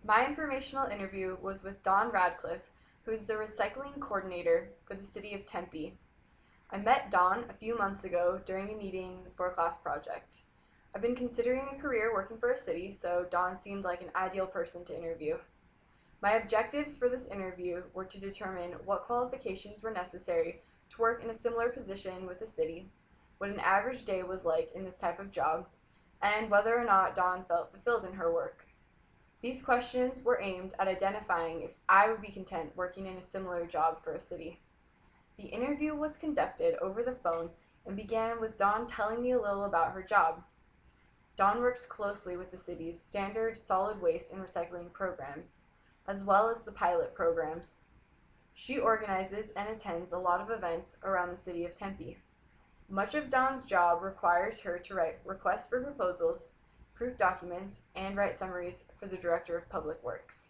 My informational interview was with Dawn Radcliffe, who is the recycling coordinator for the city of Tempe. I met Dawn a few months ago during a meeting for a class project. I've been considering a career working for a city, so Dawn seemed like an ideal person to interview. My objectives for this interview were to determine what qualifications were necessary to work in a similar position with the city, what an average day was like in this type of job, and whether or not Dawn felt fulfilled in her work. These questions were aimed at identifying if I would be content working in a similar job for a city. The interview was conducted over the phone and began with Dawn telling me a little about her job. Dawn works closely with the city's standard solid waste and recycling programs, as well as the pilot programs. She organizes and attends a lot of events around the city of Tempe. Much of Dawn's job requires her to write requests for proposals, proof documents, and write summaries for the Director of Public Works.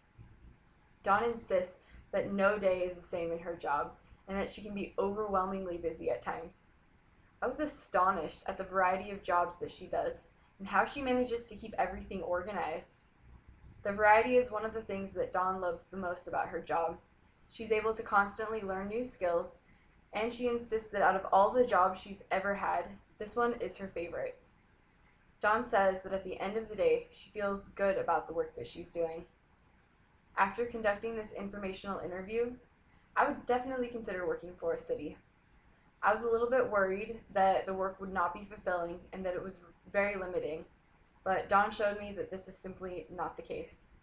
Dawn insists that no day is the same in her job and that she can be overwhelmingly busy at times. I was astonished at the variety of jobs that she does and how she manages to keep everything organized. The variety is one of the things that Dawn loves the most about her job. She's able to constantly learn new skills, and she insists that out of all the jobs she's ever had, this one is her favorite. Dawn says that at the end of the day, she feels good about the work that she's doing. After conducting this informational interview, I would definitely consider working for a city. I was a little bit worried that the work would not be fulfilling and that it was very limiting, but Dawn showed me that this is simply not the case.